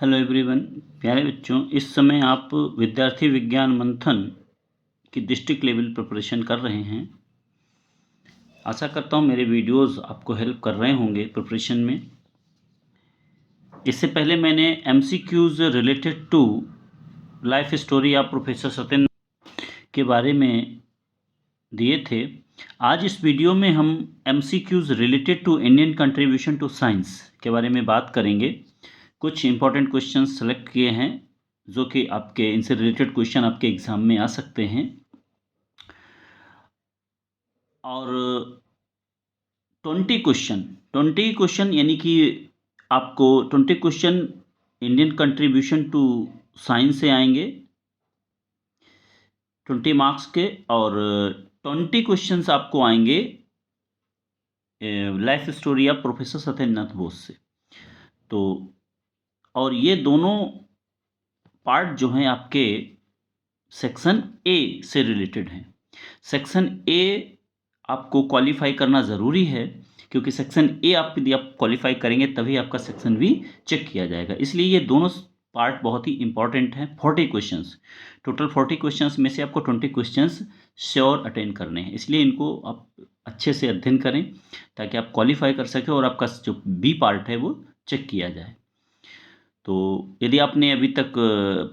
Hello everyone. प्यारे बच्चों, इस समय आप विद्यार्थी विज्ञान मंथन की डिस्ट्रिक्ट लेवल प्रिपरेशन कर रहे हैं। आशा करता हूँ मेरे वीडियोस आपको हेल्प कर रहे होंगे प्रिपरेशन में। इससे पहले मैंने MCQs related to life story of professor Satyendra के बारे में दिए थे। आज इस वीडियो में हम MCQs related to Indian contribution to science के बारे में बात करेंगे। कुछ इंपॉर्टेंट क्वेश्चन सेलेक्ट किए हैं जो कि आपके इनसे रिलेटेड क्वेश्चन आपके एग्जाम में आ सकते हैं। और 20 क्वेश्चन यानी कि आपको 20 question Indian contribution to science से आएंगे 20 मार्क्स के, और 20 क्वेश्चंस आपको आएंगे life story of professor Satyendranath Bose से। तो और ये दोनों पार्ट जो हैं आपके सेक्शन ए से रिलेटेड हैं। सेक्शन ए आपको क्वालिफाई करना ज़रूरी है, क्योंकि सेक्शन ए यदि आप क्वालिफाई करेंगे तभी आपका सेक्शन बी चेक किया जाएगा। इसलिए ये दोनों पार्ट बहुत ही इंपॉर्टेंट हैं। 40 क्वेश्चंस, टोटल 40 क्वेश्चंस में से आपको 20 क्वेश्चंस श्योर अटेंड करने हैं। इसलिए इनको आप अच्छे से अध्ययन करें ताकि आप क्वालिफाई कर सकें और आपका जो बी पार्ट है वो चेक किया जाए। तो यदि आपने अभी तक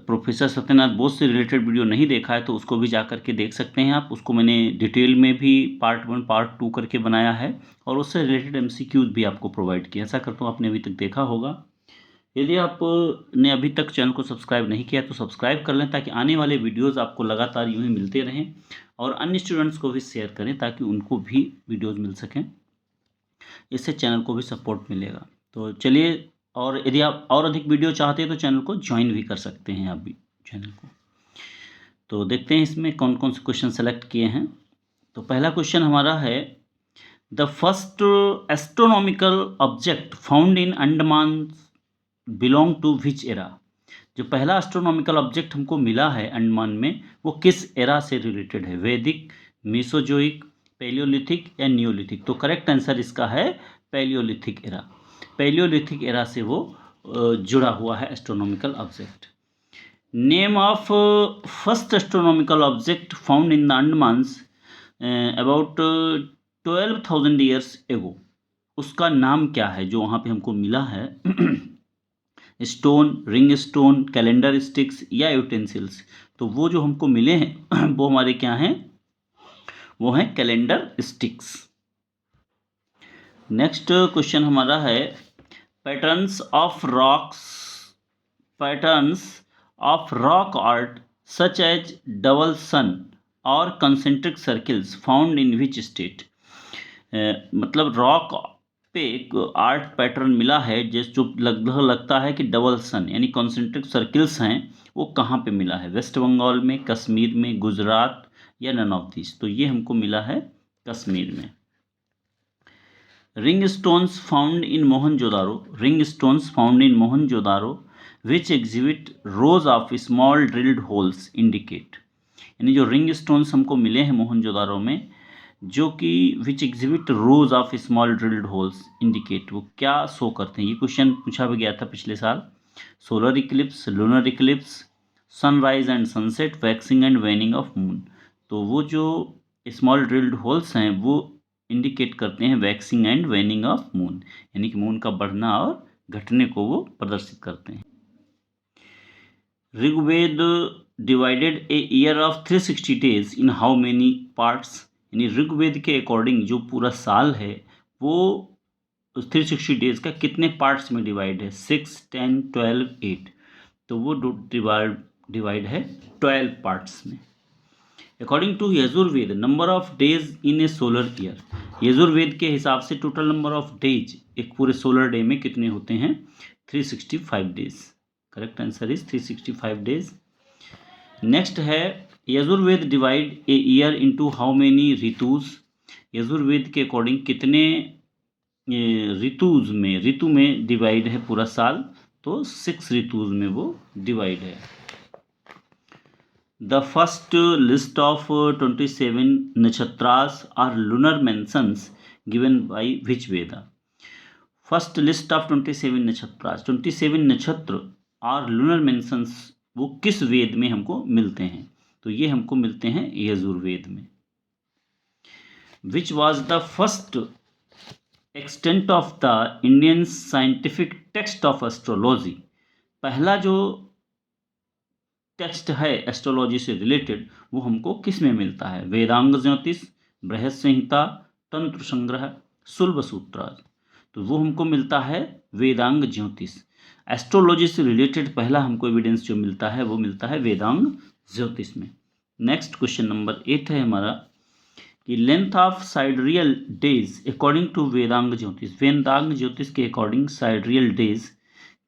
प्रोफेसर सत्येंद्रनाथ बोस से रिलेटेड वीडियो नहीं देखा है तो उसको भी जा करके देख सकते हैं आप। उसको मैंने डिटेल में भी पार्ट 1 पार्ट 2 करके बनाया है और उससे रिलेटेड एमसीक्यूज भी आपको प्रोवाइड किया। ऐसा करता हूँ आपने अभी तक देखा होगा। यदि आपने अभी तक चैनल को सब्सक्राइब नहीं किया तो सब्सक्राइब कर लें ताकि आने वाले वीडियोज़ आपको लगातार यूँ ही मिलते रहें, और अन्य स्टूडेंट्स को भी शेयर करें ताकि उनको भी वीडियोज़ मिल सकें। इससे चैनल को भी सपोर्ट मिलेगा। तो चलिए, और यदि आप और अधिक वीडियो चाहते हैं तो चैनल को ज्वाइन भी कर सकते हैं आप भी चैनल को। तो देखते हैं इसमें कौन कौन से क्वेश्चन सेलेक्ट किए हैं। तो पहला क्वेश्चन हमारा है, the first astronomical object found in Andaman belong to which era. जो पहला एस्ट्रोनॉमिकल ऑब्जेक्ट हमको मिला है अंडमान में वो किस एरा से रिलेटेड है? वैदिक, मेसोजोइक, पैलियोलिथिक या नियोलिथिक? तो करेक्ट आंसर इसका है पैलियोलिथिक एरा। पैलियोलिथिक एरा से वो जुड़ा हुआ है astronomical object. Name of first astronomical object found in the Andamans about 12,000 years ago. उसका नाम क्या है जो वहाँ पे हमको मिला है? Stone, ring stone, calendar sticks या यूटेंसिल्स? तो वो जो हमको मिले हैं वो हमारे क्या हैं? वो हैं कैलेंडर स्टिक्स। नेक्स्ट क्वेश्चन हमारा है, patterns of rock art such as double sun और concentric circles found in which state? मतलब रॉक पे एक आर्ट पैटर्न मिला है जो लगभग लगता है कि डबल सन यानी कॉन्सेंट्रिक सर्किल्स हैं, वो कहाँ पे मिला है? वेस्ट बंगाल में, कश्मीर में, गुजरात या नन ऑफ दिस? तो ये हमको मिला है कश्मीर में। Ring stones found in Mohenjodaro which exhibit rose of small drilled holes indicate? यानी जो रिंग स्टोन्स हमको मिले हैं मोहनजोदारो में जो कि विच exhibit rose of small drilled holes indicate, वो क्या शो करते हैं? ये क्वेश्चन पूछा भी गया था पिछले साल। Solar Eclipse, lunar Eclipse, sunrise and sunset, waxing and वेनिंग of moon? तो वो जो स्मॉल ड्रिल्ड होल्स हैं वो इंडिकेट करते हैं वैक्सिंग एंड वेनिंग ऑफ मून, यानी कि मून का बढ़ना और घटने को वो प्रदर्शित करते हैं। Rigveda divided a year of 360 days in how many parts? यानी ऋग्वेद के अकॉर्डिंग जो पूरा साल है वो 360 डेज का कितने पार्ट्स में डिवाइड है? 6, 10, 12, 8? तो वो डिवाइड है 12 पार्ट्स में। According to Yajurveda, number of days in a solar year? Yajurveda के हिसाब से टोटल नंबर ऑफ डेज एक पूरे सोलर डे में कितने होते हैं? 365 days. Correct answer is 365 days. Next है, Yajurveda divide a year into how many ritus? Yajurveda के अकॉर्डिंग कितने ऋतु में डिवाइड है पूरा साल? तो 6 ऋतुज में वो डिवाइड है। The first list of 27 nakshatras are lunar mansions given by which Veda? First list of 27 nakshatras, 27 नक्षत्र और लूनर मेंशंस वो किस वेद में हमको मिलते हैं? तो ये हमको मिलते हैं यजुर्वेद में। Which was the first extent of the Indian scientific text of astrology? पहला जो टेक्स्ट है एस्ट्रोलॉजी से रिलेटेड वो हमको किस में मिलता है? वेदांग ज्योतिष, बृहद संहिता, तंत्र संग्रह, सुलभ सूत्रार्थ। तो वो हमको मिलता है वेदांग ज्योतिष। एस्ट्रोलॉजी से रिलेटेड पहला हमको एविडेंस जो मिलता है वो मिलता है वेदांग ज्योतिष में। नेक्स्ट क्वेश्चन नंबर 8 है हमारा कि length of sidereal days according to Vedanga Jyotisha. Vedanga Jyotisha के अकॉर्डिंग साइडरियल डेज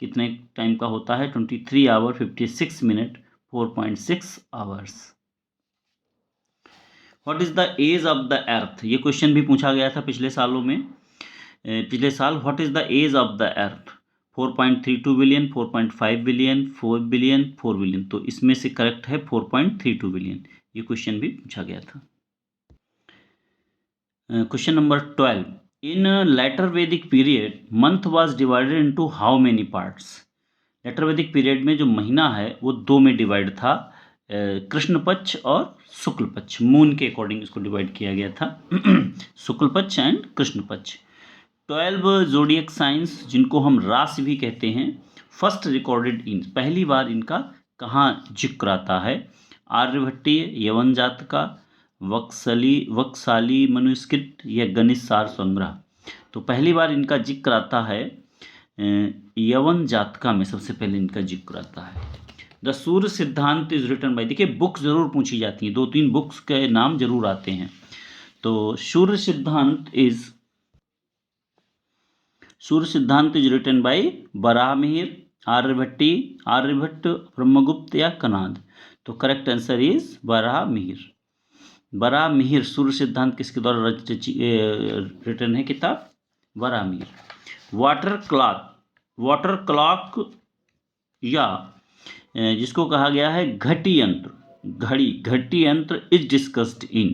कितने टाइम का होता है? 23 hour 56 minute 4.6 hours. What is the age of the earth? ये क्वेश्चन भी पूछा गया था पिछले सालों में, पिछले साल। What is the age of the earth? 4.32 billion, 4.5 billion, 4 billion, 4 billion. तो इसमें से करेक्ट है 4.32 बिलियन। ये क्वेश्चन भी पूछा गया था। Question number 12, in later Vedic period month was divided into how many parts? Later Vedic period में जो महीना है वो दो में डिवाइड था, कृष्ण पक्ष और शुक्ल पक्ष। मून के अकॉर्डिंग इसको डिवाइड किया गया था शुक्ल पक्ष एंड कृष्ण पक्ष। 12 जोडियक साइंस जिनको हम राशि भी कहते हैं, फर्स्ट रिकॉर्डेड इन, पहली बार इनका कहाँ जिक्र आता है? आर्यभट्टीय, यवन जातका, वक्साली मनुस्क्रिप्ट या गणित सार संग्रह। तो पहली बार इनका जिक्र आता है यवन जातका में, सबसे पहले इनका जिक्र आता है। The Surya Siddhanta is written bye, देखिए बुक्स जरूर पूछी जाती हैं, 2-3 बुक्स के नाम जरूर आते हैं। तो Surya Siddhanta is written by Varahamihira, Aryabhata, Brahmagupta या कनाद। तो correct answer is Varahamihira. Surya Siddhanta किसके द्वारा रिटन है किताब? बराहमिहिर। वाटर क्लॉक या जिसको कहा गया है घटी यंत्र इज डिस्कस्ड इन।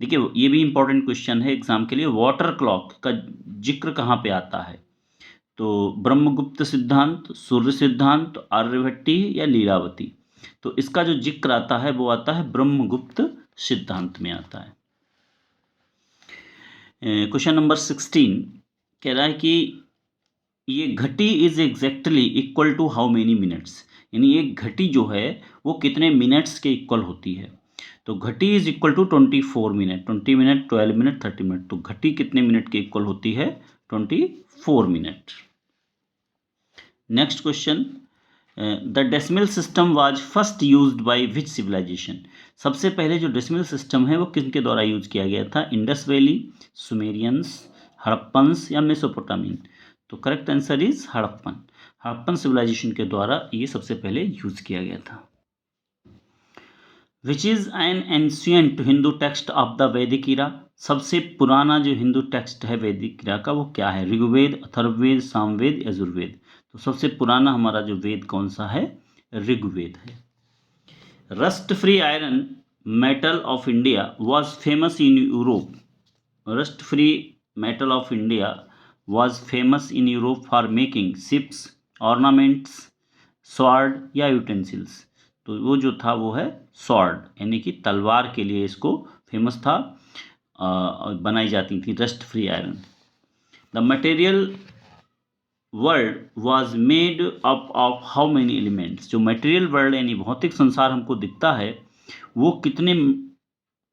देखिए ये भी इंपॉर्टेंट क्वेश्चन है एग्जाम के लिए। वाटर क्लॉक का जिक्र कहाँ पे आता है? तो ब्रह्मगुप्त सिद्धांत, सूर्य सिद्धांत, आर्यभट्टी या लीलावती। तो इसका जो जिक्र आता है वो आता है ब्रह्मगुप्त सिद्धांत में आता है। क्वेश्चन नंबर 16 कह रहा है कि ये ghati is exactly equal to how many minutes? यानी एक घटी जो है वो कितने मिनट्स के इक्वल होती है? तो ghati is equal to 24 minute, 20 minute, 12 minute, 30 minute. तो घटी कितने मिनट के इक्वल होती है? 24 minute. Next question, the decimal system was first used by which civilization? सबसे पहले जो डेसिमल सिस्टम है वो किनके द्वारा यूज किया गया था? इंडस वैली, सुमेरियंस, हड़प्पन्स या मेसोपोटामियन। तो correct answer is Harappan civilization के द्वारा ये सबसे पहले यूज किया गया था। Which is an ancient Hindu text of the Vedic era? सबसे पुराना जो हिंदू टेक्स्ट है वैदिक इरा का वो क्या है? ऋग्वेद, अथर्ववेद, सामवेद, यजुर्वेद। तो सबसे पुराना हमारा जो वेद कौन सा है? ऋग्वेद है। Rust free iron metal of India was famous in Europe. Rust free metal of India was famous in Europe for making ships, ornaments, sword या यूटेंसिल्स। तो वो जो था वो है स्वॉर्ड, यानी कि तलवार के लिए इसको फेमस था, बनाई जाती थी rust free iron. The material world was made up of how many elements? जो मटेरियल वर्ल्ड यानी भौतिक संसार हमको दिखता है वो कितने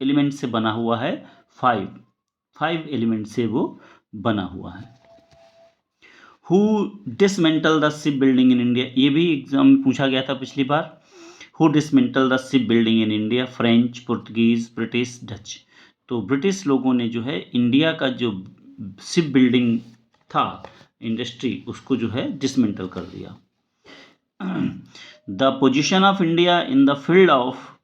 एलिमेंट से बना हुआ है? 5 एलिमेंट से वो बना हुआ है। Who dismantle the ship building in India? ये भी एग्जाम में पूछा गया था पिछली बार। Who dismantle the ship building in India? French, Portuguese, British, Dutch. तो ब्रिटिश लोगों ने जो है इंडिया का जो शिप बिल्डिंग था इंडस्ट्री उसको जो है डिसमेंटल कर दिया। The position of India in the field of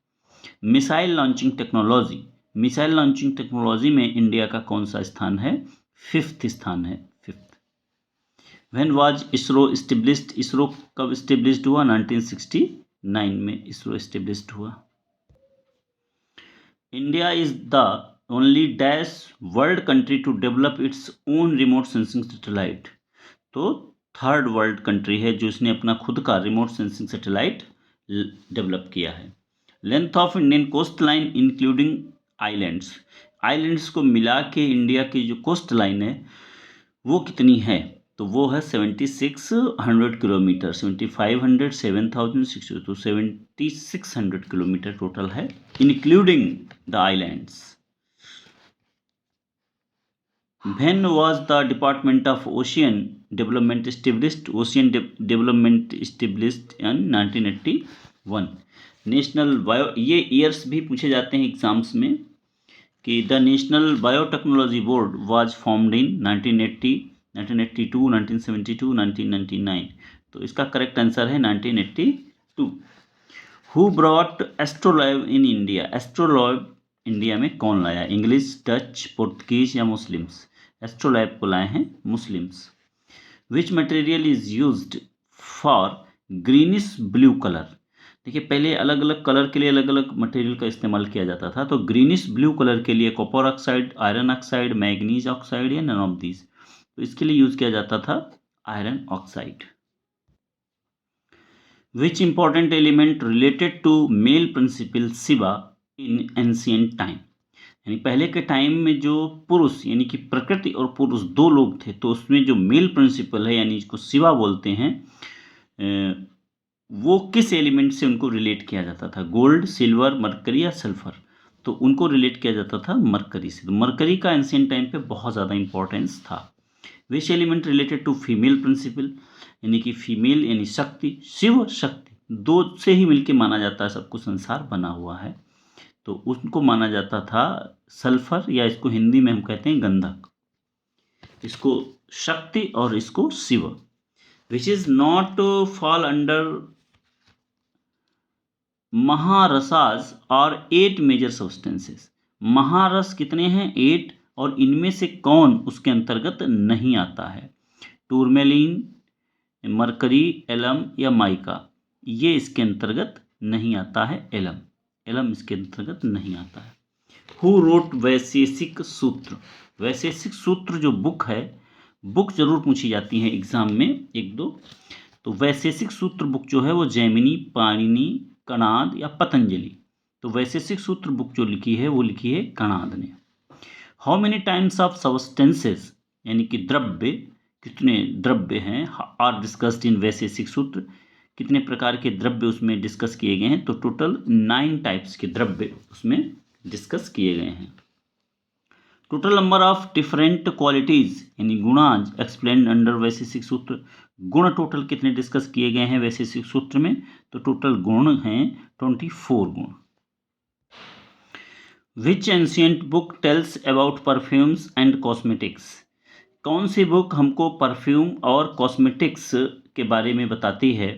missile launching technology? Missile launching technology में इंडिया का कौन सा स्थान है? 5th स्थान है, 5th। When was ISRO established? ISRO कब एस्टेब्लिश्ड हुआ? 1969 में इसरो एस्टेब्लिश्ड हुआ। India is the only dash world country to develop its own remote sensing satellite. तो थर्ड वर्ल्ड कंट्री है जो इसने अपना खुद का रिमोट सेंसिंग सैटेलाइट डेवलप किया है। Length of Indian coast line including islands, islands को मिला के इंडिया की जो कोस्ट लाइन है वो कितनी है, तो वो है 7600 किलोमीटर, 7500, 7060, तो 7600 किलोमीटर टोटल है including the islands. When was the Department of Ocean Development established? Ocean Development established in 1981। National bio, ये ईयर्स भी पूछे जाते हैं एग्जाम्स में कि the national biotechnology board was formed in 1980, 1982, 1972, 1999। तो इसका करेक्ट आंसर है 1982। Who brought astrolabe in India? Astrolabe India में कौन लाया? इंग्लिश, डच, पुर्तगीज या मुस्लिम्स? एस्ट्रोलैब को लाए हैं Muslims. Which material is used for greenish blue colour? देखिए पहले अलग अलग कलर के लिए अलग अलग मटेरियल का इस्तेमाल किया जाता था, तो ग्रीनिश ब्लू कलर के लिए copper oxide, iron oxide, manganese oxide या नन ऑफ दीज? तो इसके लिए यूज किया जाता था iron oxide. Which important element related to male principle Shiva in ancient time? यानी पहले के टाइम में जो पुरुष यानी कि प्रकृति और पुरुष दो लोग थे, तो उसमें जो मेल प्रिंसिपल है यानी इसको शिवा बोलते हैं, वो किस एलिमेंट से उनको रिलेट किया जाता था? गोल्ड, सिल्वर, मरकरी या सल्फर? तो उनको रिलेट किया जाता था मरकरी से। तो मरकरी का एंशियंट टाइम पे बहुत ज़्यादा इंपॉर्टेंस था। Which element related to female principle? यानी कि फीमेल यानी शक्ति, शिव शक्ति, दो से ही मिलके माना जाता है सब कुछ संसार बना हुआ है, तो उनको माना जाता था सल्फर, या इसको हिंदी में हम कहते हैं गंधक, इसको शक्ति और इसको Shiva. Which is not fall under Maharasas और 8 मेजर सब्सटेंसेस? महारस कितने हैं? 8, और इनमें से कौन उसके अंतर्गत नहीं आता है? टूरमेलिन, मरकरी, एलम या माइका? ये इसके अंतर्गत नहीं आता है। एलम, एलम इसके अंतर्गत नहीं आता है। हु रोट वैशेषिक सूत्र? वैशेषिक सूत्र जो बुक है, बुक जरूर पूछी जाती है एग्जाम में एक दो, तो वैशेषिक सूत्र बुक जो है वो जैमिनी, पाणिनि, कणाद या पतंजलि? तो वैशेषिक सूत्र बुक जो लिखी है वो लिखी है कणाद ने। How many times of substances यानी कि द्रव्य, कितने द्रव्य हैं, आर डिस्कस्ड इन वैशेषिक सूत्र? कितने प्रकार के द्रव्य उसमें डिस्कस किए गए हैं? तो टोटल 9 टाइप्स के द्रव्य उसमें डिस्कस किए गए हैं। Total number of different qualities यानी गुणाज एक्सप्लेन अंडर वैशेषिक सूत्र? गुण टोटल कितने डिस्कस किए गए हैं वैशेषिक सूत्र में? तो टोटल गुण हैं 24 गुण। Which ancient book tells about perfumes and cosmetics? कौन सी बुक हमको परफ्यूम और कॉस्मेटिक्स के बारे में बताती है?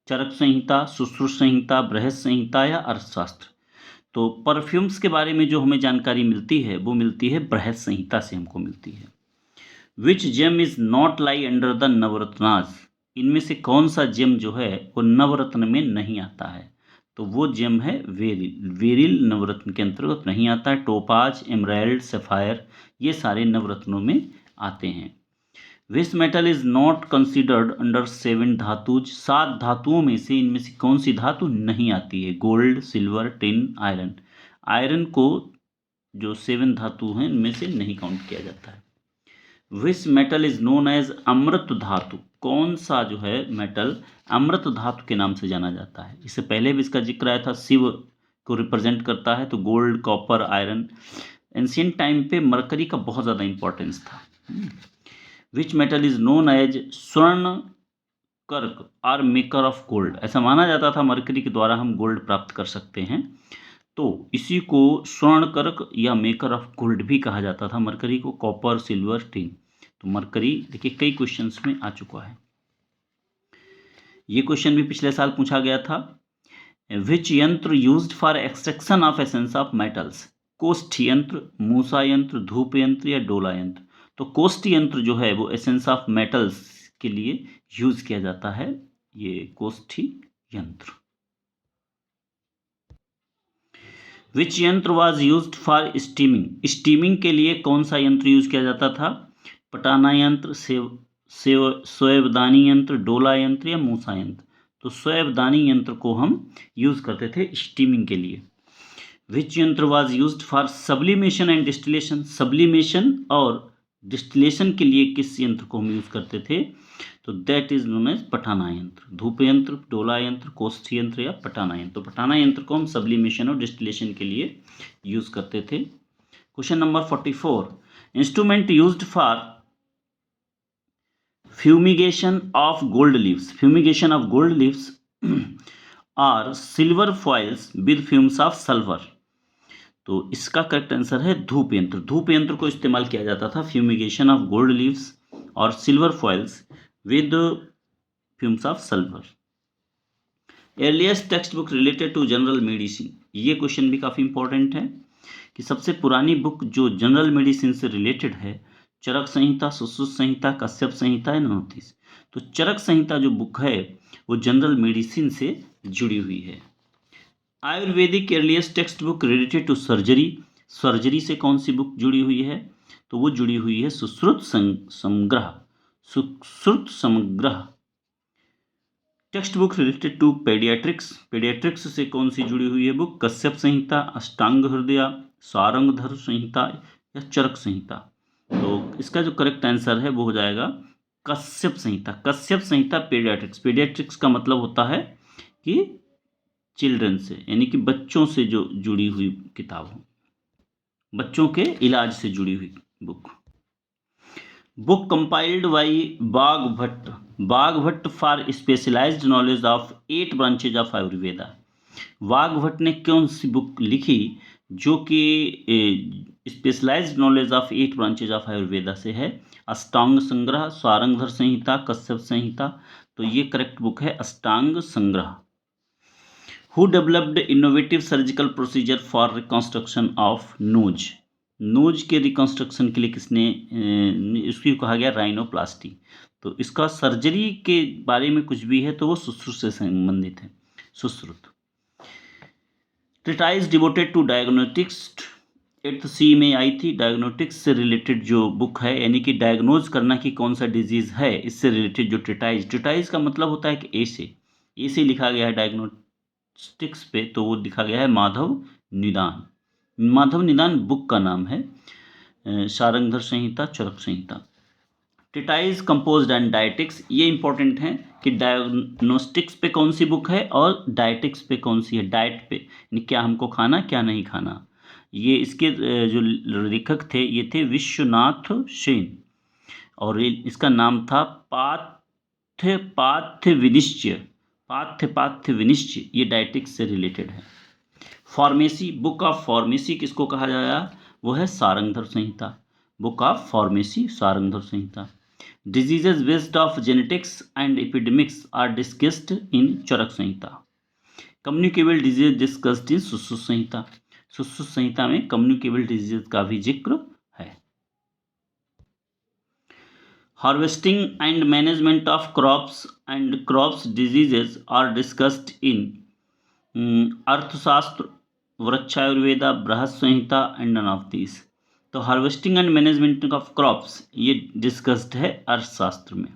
चरक संहिता, सुश्रुत संहिता, बृहत संहिता या अर्थशास्त्र? तो परफ्यूम्स के बारे में जो हमें जानकारी मिलती है वो मिलती है बृहत संहिता से हमको मिलती है। Which gem is not lie under the Navaratnas? इनमें से कौन सा जेम जो है वो नवरत्न में नहीं आता है? तो वो जेम है वेरिल। वेरिल नवरत्न के अंतर्गत नहीं आता है। टोपाज, एमराल्ड, सफायर ये सारे नवरत्नों में आते हैं। विच metal is not considered under 7 धातुज? 7 धातुओं में से इनमें से कौन सी धातु नहीं आती है? Gold, silver, tin, iron? Iron को जो 7 धातु हैं इनमें से नहीं काउंट किया जाता है। Which metal is known as amrit dhatu? कौन सा जो है मेटल अमृत धातु के नाम से जाना जाता है? इससे पहले भी इसका जिक्र आया था, शिव को रिप्रेजेंट करता है, तो gold, copper, iron. Ancient time पे मरकरी का बहुत ज़्यादा इंपॉर्टेंस था। Which metal is known as swarna karka are maker of gold? ऐसा माना जाता था मरकरी के द्वारा हम गोल्ड प्राप्त कर सकते हैं, तो इसी को स्वर्ण कर्क या मेकर ऑफ गोल्ड भी कहा जाता था मरकरी को। कॉपर, सिल्वर, टिन, तो मरकरी देखिए कई क्वेश्चंस में आ चुका है। ये क्वेश्चन भी पिछले साल पूछा गया था। विच यंत्र used for extraction of essence of metals? कोष्ठ यंत्र, मूसा यंत्र, धूप यंत्र या डोला यंत्र? तो कोष्ठ यंत्र जो है वो एसेंस ऑफ मेटल्स के लिए यूज किया जाता है, ये कोष्ठी यंत्र। विच यंत्र was used for steaming? Steaming के लिए कौन सा यंत्र यूज किया जाता था? पटाना यंत्र, स्वयंदानी यंत्र, डोला यंत्र या मूसा यंत्र। तो स्वयंदानी यंत्र को हम यूज़ करते थे स्टीमिंग के लिए। विच यंत्र was used for sublimation and distillation, sublimation और डिस्टिलेशन के लिए किस यंत्र को हम यूज़ करते थे? तो दैट इज नोन एज पठाना यंत्र। धूप यंत्र, डोला यंत्र, कोष्ठ यंत्र या पठाना यंत्र। तो पठाना यंत्र को हम सब्लिमेशन और डिस्टिलेशन के लिए यूज़ करते थे। Question number 44, instrument used for fumigation of gold leaves, fumigation of gold leaves are silver foils with fumes of sulfur। तो इसका करेक्ट आंसर है धूप यंत्र। धूप यंत्र को इस्तेमाल किया जाता था फ्यूमिगेशन ऑफ गोल्ड लीव्स और silver foils with fumes of sulphur. Earliest text book related to general medicine, ये क्वेश्चन भी काफ़ी इंपॉर्टेंट है कि सबसे पुरानी बुक जो जनरल मेडिसिन से रिलेटेड है, चरक संहिता, सुश्रुत संहिता, कश्यप संहिता है, नोटिस। तो चरक संहिता जो बुक है वो जनरल मेडिसिन से जुड़ी हुई है। Ayurvedic earliest text book related to surgery, surgery से कौन सी बुक जुड़ी हुई है? तो वो जुड़ी हुई है Sushruta Samgraha, Sushruta Samgraha. Text book related to paediatrics, paediatrics से कौन सी जुड़ी हुई है बुक? कश्यप संहिता, अष्टांग हृदय, सारंगधर संहिता या चरक संहिता। तो इसका जो करेक्ट आंसर है वो हो जाएगा कश्यप संहिता। कश्यप संहिता पेडियाट्रिक्स, पेडियाट्रिक्स का मतलब होता है कि चिल्ड्रन से, यानी कि बच्चों से जो जुड़ी हुई किताब हो, बच्चों के इलाज से जुड़ी हुई book. Book compiled by Vagbhata, Vagbhata for specialised knowledge of 8 branches of Ayurveda. Vagbhata ने कौन सी बुक लिखी जो कि specialised knowledge of 8 branches of Ayurveda से है? अष्टांग संग्रह, सारंगधर संहिता, कश्यप संहिता। तो ये करेक्ट बुक है Ashtanga Sangraha. Who developed innovative surgical procedure for reconstruction of nose, nose के रिकॉन्स्ट्रक्शन के लिए किसने, इसकी कहा गया राइनोप्लास्टी। तो इसका सर्जरी के बारे में कुछ भी है तो वो सुश्रुत से संबंधित है, Sushruta. Treatise devoted to diagnostics, 8th C में आई थी। डायग्नोस्टिक्स से रिलेटेड जो बुक है, यानी कि डायग्नोज करना कि कौन सा डिजीज़ है, इससे रिलेटेड जो ट्रिटाइज, ट्रिटाइज का मतलब होता है कि ए से लिखा गया है डायग्नोस्टिक्स पे, तो वो लिखा गया है माधव निदान। माधव निदान बुक का नाम है। सारंगधर संहिता, चरक संहिता। ट्रिटाइज कंपोज्ड एंड डायटिक्स, ये इंपॉर्टेंट है कि डायग्नोस्टिक्स पे कौन सी बुक है और डायटिक्स पे कौन सी है, डाइट पे, यानी क्या हमको खाना क्या नहीं खाना। ये इसके जो लेखक थे ये थे विश्वनाथ सेन, और इसका नाम था पाथ्य विनिश्चय, ये डायटिक्स से रिलेटेड है। फार्मेसी, बुक ऑफ फार्मेसी किसको कहा जाएगा? वो है Sharangdhar Samhita, book of pharmacy, Sharangdhar Samhita. Diseases based of genetics and epidemics are discussed in Charaka Samhita. Communicable disease discussed in Sushruta Samhita, Sushruta Samhita में कम्युनिकेबल डिजीज का भी जिक्र है। Harvesting and management of crops and crops diseases are discussed in Arthashastra, Vrikshayurveda, Brihat Samhita and none of this. तो harvesting and management of crops ये discussed है अर्थशास्त्र में।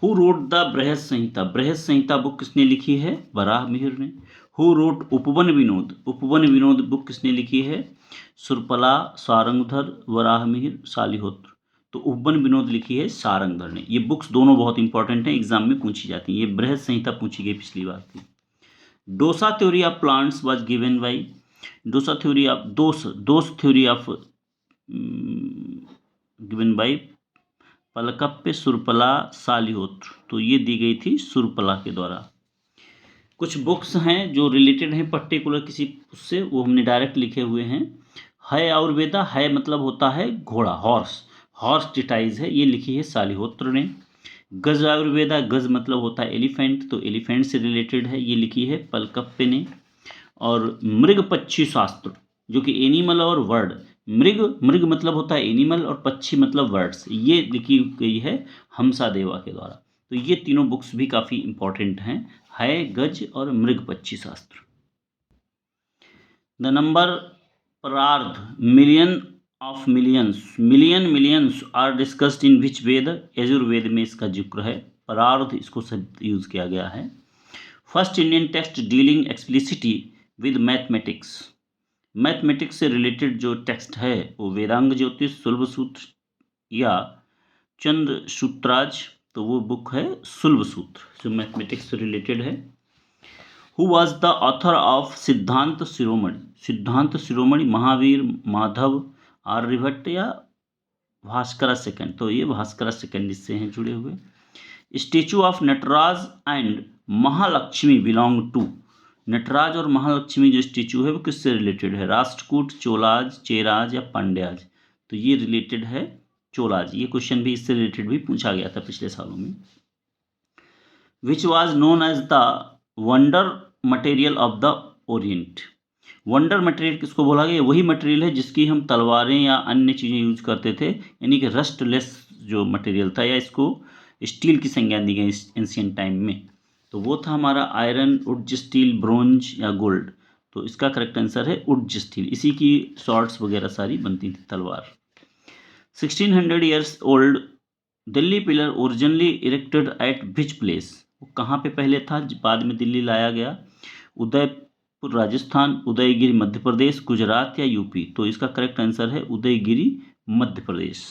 Who wrote the बृहत संहिता, बृहत संहिता बुक किसने लिखी है? वराहमिहिर ने। हु रोट उपवन विनोद, उपवन विनोद बुक किसने लिखी है? सुरपला, सारंगधर, वराहमिहिर, सालिहोत्र। तो उपवन विनोद लिखी है सारंगधर ने। ये बुक्स दोनों बहुत इंपॉर्टेंट हैं, एग्जाम में पूछी जाती हैं। ये बृहत संहिता पूछी गई पिछली बार थी। Dosha theory of plants was given by, dosha theory of dosha theory of given by Palakappya, Surapala, Salihotra. तो ये दी गई थी सुरपला के द्वारा। कुछ बुक्स हैं जो रिलेटेड हैं पर्टिकुलर किसी उससे, वो हमने डायरेक्ट लिखे हुए हैं। है आयुर्वेदा, है मतलब होता है घोड़ा, हॉर्स ट्रिटाइज है, ये लिखी है सालिहोत्र ने। गज आयुर्वेदा, गज मतलब होता है एलिफेंट, तो एलिफेंट से रिलेटेड है, ये लिखी है पलकप्पे ने। और मृग पक्षी शास्त्र जो कि एनिमल और वर्ड, मृग मतलब होता है एनिमल और पक्षी मतलब वर्ड्स, ये लिखी गई है हमसादेवा के द्वारा। तो ये तीनों बुक्स भी काफ़ी इंपॉर्टेंट हैं, है, गज और Mriga Pakshi Shastra. The number Parardha, million of millions, millions are discussed in which Veda, Yajurveda में इसका जिक्र है, परार्ध इसको शब्द यूज किया गया है। First Indian text dealing explicitly with mathematics, mathematics से रिलेटेड जो टेक्स्ट है वो वेदांग ज्योतिष, सुलभ सूत्र या चंद्र सूत्राज, तो वो बुक है सुलभ सूत्र जो मैथमेटिक्स से रिलेटेड है। Who was the author of सिद्धांत शिरोमणि, सिद्धांत शिरोमणि महावीर माधव आर्यभट्ट या भास्कर सेकंड, तो ये भास्कर सेकंड इससे हैं जुड़े हुए। Statue of Nataraja and Mahalakshmi belong to, Nataraja और महालक्ष्मी जो स्टेचू है वो किससे रिलेटेड है, राष्ट्रकूट, चोलाज, चेराज या पांड्याज, तो ये रिलेटेड है चोलाज। ये क्वेश्चन भी इससे रिलेटेड भी पूछा गया था पिछले सालों में। Which was known as the wonder material of the orient, wonder material किसको बोला गया, वही मटेरियल है जिसकी हम तलवारें या अन्य चीज़ें यूज करते थे, यानी कि रस्टलेस जो मटेरियल था, या इसको स्टील की संज्ञा दी गई एंशिएंट टाइम में, तो वो था हमारा आयरन, उड्ज स्टील, ब्रोंज या गोल्ड, तो इसका करेक्ट आंसर है उड्ज स्टील, इसी की शॉर्ट्स वगैरह सारी बनती थी तलवार। 1600 years old Delhi pillar originally erected eight which place, वो कहाँ पे पहले था, बाद में दिल्ली लाया गया, उदयपुर राजस्थान, उदयगिरी मध्य प्रदेश, गुजरात या यूपी, तो इसका करेक्ट आंसर है Udayagiri Madhya Pradesh.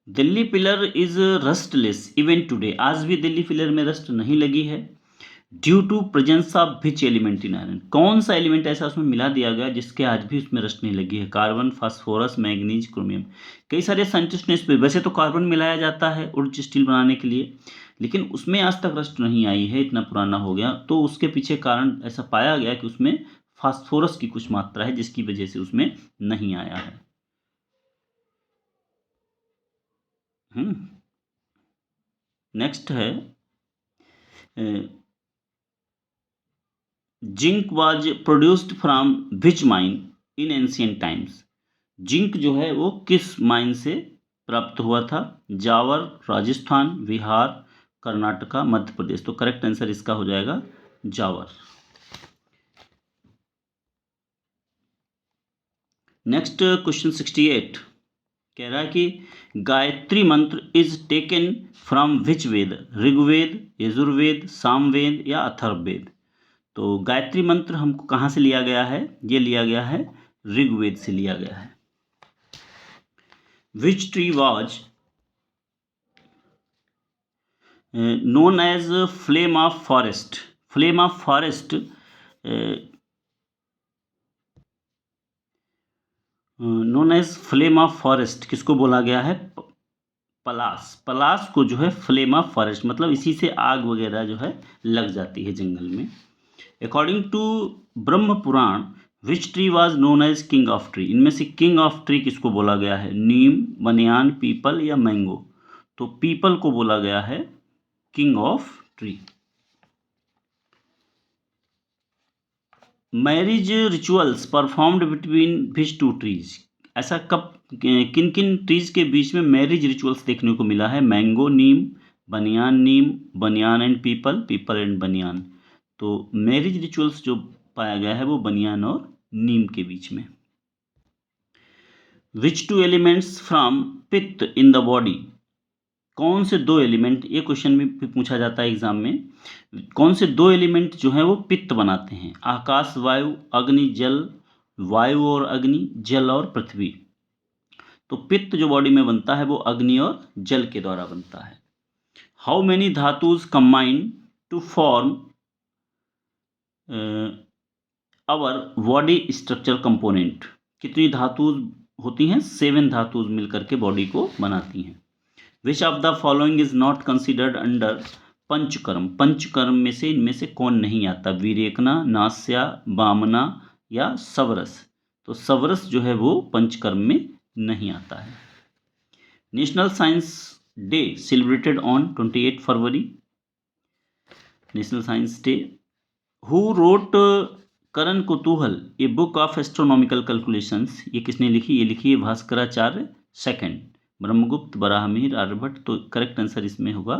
Delhi pillar is rustless even today, आज भी दिल्ली पिलर में रस्ट नहीं लगी है। Due to presence of which element in iron, कौन सा एलिमेंट ऐसा उसमें मिला दिया गया जिसके आज भी उसमें रस्ट नहीं लगी है, कार्बन, फास्फोरस, मैग्नीज, क्रोमियम। कई सारे साइंटिस्ट ने इस पर, वैसे तो कार्बन मिलाया जाता है उर्ज स्टील बनाने के लिए, लेकिन उसमें आज तक रस्ट नहीं आई है, इतना पुराना हो गया, तो उसके पीछे कारण ऐसा पाया गया कि उसमें फास्फोरस की कुछ मात्रा है जिसकी वजह से उसमें नहीं आया है। नेक्स्ट है zinc was produced from which mine in ancient times, zinc जो है वो किस माइन से प्राप्त हुआ था, जावर, राजस्थान, बिहार, कर्नाटका, मध्य प्रदेश, तो करेक्ट आंसर इसका हो जाएगा जावर। नेक्स्ट क्वेश्चन 68 कह रहा है कि गायत्री मंत्र इज टेकन फ्रॉम विच वेद, ऋग्वेद, यजुर्वेद, सामवेद या अथर्ववेद, तो गायत्री मंत्र हमको कहाँ से लिया गया है, ये लिया गया है ऋग्वेद से लिया गया है। Which tree was known as flame of forest, flame of forest known as flame of forest किसको बोला गया है, पलास, पलास को जो है फ्लेम ऑफ फॉरेस्ट, मतलब इसी से आग वगैरह जो है लग जाती है जंगल में। According to Brahma Purana which tree was known as king of tree, इनमें से किंग ऑफ ट्री किसको बोला गया है, नीम, बनियान, पीपल या मैंगो, तो पीपल को बोला गया है king of tree. Marriage rituals performed between which two trees, ऐसा कब किन किन ट्रीज के बीच में मैरिज रिचुअल्स देखने को मिला है, मैंगो, नीम, बनियान एंड पीपल, पीपल एंड बनियान, तो मैरिज रिचुअल्स जो पाया गया है वो बनियान और नीम के बीच में। विच टू एलिमेंट्स फ्रॉम पित्त इन द बॉडी, कौन से दो एलिमेंट, ये क्वेश्चन भी पूछा जाता है एग्जाम में, कौन से दो एलिमेंट जो हैं वो पित्त बनाते हैं, आकाश, वायु, अग्नि, जल, वायु और अग्नि, जल और पृथ्वी, तो पित्त जो बॉडी में बनता है वो अग्नि और जल के द्वारा बनता है। How many dhatus combine to form our body structure component, कितनी धातु होती हैं, 7 धातु मिलकर के बॉडी को बनाती हैं। Which of the following is not considered under panchakarma, panchakarma में से इनमें से कौन नहीं आता, विरेकना, नास्या, बामना या सवरस, तो सवरस जो है वो पंचकर्म में नहीं आता है। National science day celebrated on 28 February, national science day. Who wrote Karana Kutuhala a book of astronomical calculations, ये किसने लिखी, ये लिखी है भास्कराचार्य सेकंड, ब्रह्मगुप्त, बराहमिहिर, आर्यभट्ट, तो करेक्ट आंसर इसमें होगा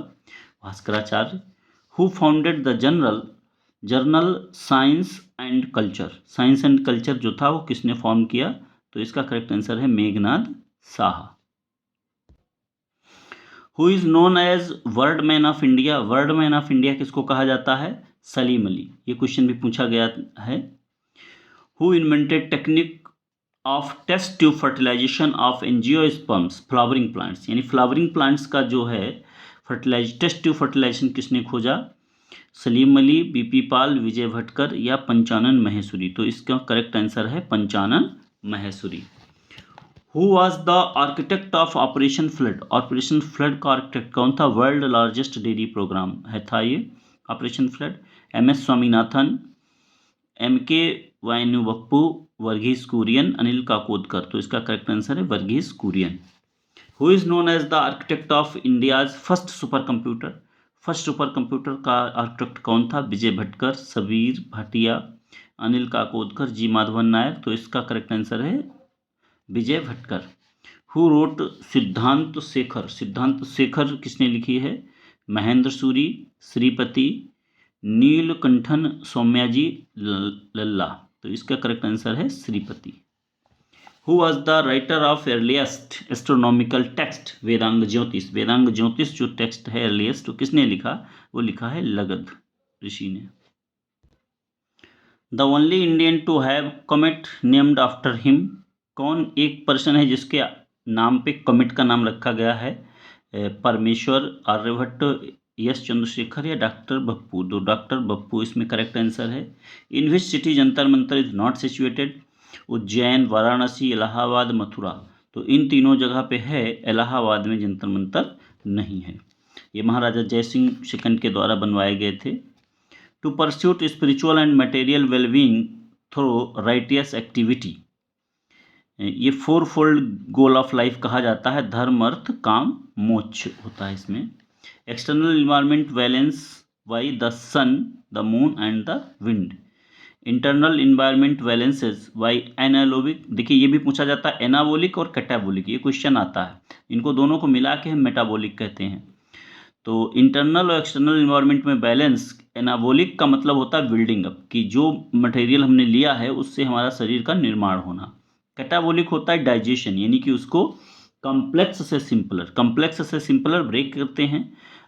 Bhaskaracharya. Who founded the journal science and culture, science and culture जो था वो किसने फॉर्म किया, तो इसका करेक्ट आंसर है Meghnad Saha. Who is known as word man of India, word man of India किसको कहा जाता है? सलीम अली। ये क्वेश्चन भी पूछा गया है। Who invented technique of test tube fertilization of angiosperms flowering plants, यानी फ्लावरिंग प्लांट्स का जो है टेस्ट ट्यूब फर्टिलाइजेशन किसने खोजा? सलीम अली, बीपी पाल, विजय भटकर या पंचानन महेश्वरी। तो इसका करेक्ट आंसर है Panchanan Maheshwari. Who was the architect of operation flood, operation flood का आर्किटेक्ट कौन था? वर्ल्ड लार्जेस्ट डेयरी प्रोग्राम है था ये operation flood. M S Swaminathan, M K वायनुवप्पू, Varghese Kurien, Anil Kakodkar. तो इसका करेक्ट आंसर है Verghese Kurien. Who is known as the architect of India's first super computer, first super computer का आर्किटेक्ट कौन था? विजय भटकर, सबीर भाटिया, अनिल काकोदकर, जी माधवन नायर। तो इसका करेक्ट आंसर है विजय भटकर। हु रोट सिद्धांत शेखर, सिद्धांत शेखर किसने लिखी है? महेंद्र सूरी, श्रीपति, नीलकंठन सौम्याजी, लल्ला। तो इसका करेक्ट आंसर है Shripati. Who was the writer of earliest astronomical text Vedang Jyotisha, Vedanga ज्योतिष जो टेक्स्ट है अर्लीस्ट तो किसने लिखा? वो लिखा है लगध ऋषि ने। The only Indian to have comet named after him, कौन एक पर्सन है जिसके नाम पे कॉमेट का नाम रखा गया है? परमेश्वर, आर्यभट्ट, यस चंद्रशेखर या डॉक्टर बप्पू। तो डॉक्टर बप्पू इसमें करेक्ट आंसर है। In which city Jantar Mantar is not situated? Ujjain, Varanasi, Allahabad, Mathura. तो इन तीनों जगह पे है, इलाहाबाद में जंतर मंतर नहीं है। ये महाराजा जयसिंह सेकंड के द्वारा बनवाए गए थे। To pursue spiritual and material wellbeing through righteous activity, ये four fold goal of life कहा जाता है। धर्म, अर्थ, काम, मोक्ष होता है इसमें। External environment balance by the sun, the moon and the wind. Internal environment balances by anabolic, देखिए ये भी पूछा जाता है एनाबोलिक और कैटाबोलिक, ये क्वेश्चन आता है। इनको दोनों को मिला के हम मेटाबोलिक कहते हैं। तो इंटरनल और एक्सटर्नल इन्वायरमेंट में बैलेंस, एनाबोलिक का मतलब होता है बिल्डिंग अप, कि जो मटेरियल हमने लिया है उससे हमारा शरीर का निर्माण होना। कैटाबोलिक होता है डाइजेशन, यानी कि उसको कॉम्प्लेक्स से सिंपलर, कॉम्प्लेक्स से सिंपलर ब्रेक करते हैं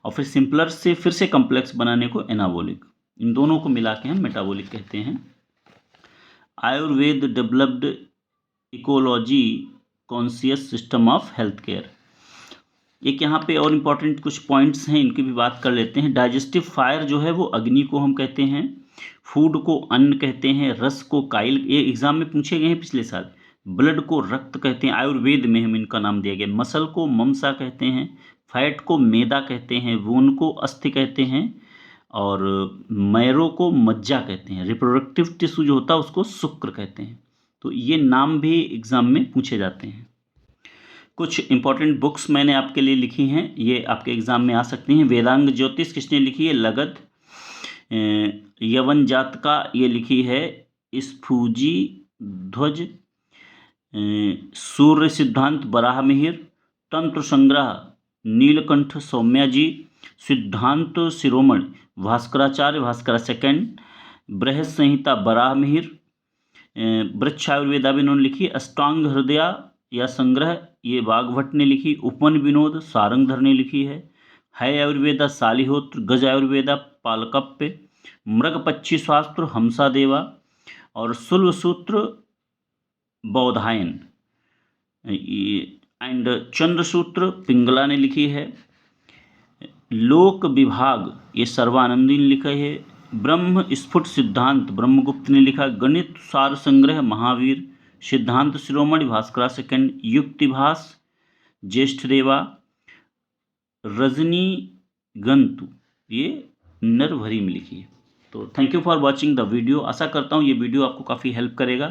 और फिर सिंपलर से फिर से कॉम्प्लेक्स बनाने को एनाबोलिक। इन दोनों को मिला के हम मेटाबोलिक कहते हैं। Ayurveda developed ecology conscious system of health care. एक यहाँ पे और इम्पॉर्टेंट कुछ पॉइंट्स हैं, इनकी भी बात कर लेते हैं। डाइजेस्टिव फायर जो है वो अग्नि को हम कहते हैं, फूड को अन्न कहते हैं, रस को काइल, ये एग्जाम में पूछे गए हैं पिछले साल। ब्लड को रक्त कहते हैं, आयुर्वेद में हम इनका नाम दिया गया। मसल को ममसा कहते हैं, फैट को मैदा कहते हैं, बोन को अस्थि कहते हैं और मैरो को मज्जा कहते हैं। रिप्रोडक्टिव टिश्यू जो होता है उसको शुक्र कहते हैं। तो ये नाम भी एग्जाम में पूछे जाते हैं। कुछ इंपॉर्टेंट बुक्स मैंने आपके लिए लिखी हैं, ये आपके एग्जाम में आ सकती हैं। वेदांग ज्योतिष किसने लिखी है? लगध। यवन जात का ये लिखी है स्फूजी ध्वज। सूर्य सिद्धांत बराह मिहिर। तंत्र संग्रह नीलकंठ सौम्याजी। सिद्धांत शिरोमणि भास्कराचार्य, भास्कर सेकंड। बृहद संहिता बराह मिहिर। वृक्ष आयुर्वेदा भी इन्होंने लिखी। अष्टांग हृदय या संग्रह ये वाघभट्ट ने लिखी। उपवन विनोद सारंगधर ने लिखी है आयुर्वेदा सालिहोत्र। गज आयुर्वेदा पालकप्पे। मृग पक्षी शास्त्र हमसादेवा और सुल्व सूत्र बौधायन एंड चंद्रसूत्र पिंगला ने लिखी है। लोक विभाग ये सर्वानंदी ने लिखा है। ब्रह्म स्फुट सिद्धांत ब्रह्मगुप्त ने लिखा। गणित सार संग्रह महावीर। सिद्धांत शिरोमणि भास्करा सेकंड। युक्तिभास ज्येष्ठदेवा। रजनी गंतु ये नरभरी में लिखी है। तो thank you for watching the video. आशा करता हूँ ये वीडियो आपको काफ़ी हेल्प करेगा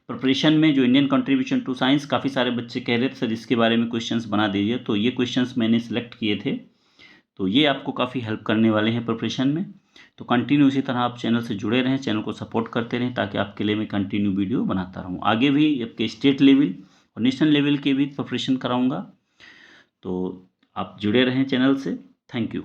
प्रिपरेशन में। जो इंडियन कंट्रीब्यूशन टू साइंस, काफ़ी सारे बच्चे कह रहे थे सर इसके बारे में क्वेश्चंस बना दीजिए, तो ये क्वेश्चंस मैंने सिलेक्ट किए थे, तो ये आपको काफ़ी हेल्प करने वाले हैं प्रिपरेशन में। तो कंटिन्यू इसी तरह आप चैनल से जुड़े रहें, चैनल को सपोर्ट करते रहें ताकि आपके लिए मैं कंटिन्यू वीडियो बनाता रहूँ। आगे भी आपके स्टेट लेवल और नेशनल लेवल के भी प्रिपरेशन कराऊँगा, तो आप जुड़े रहें चैनल से। Thank you.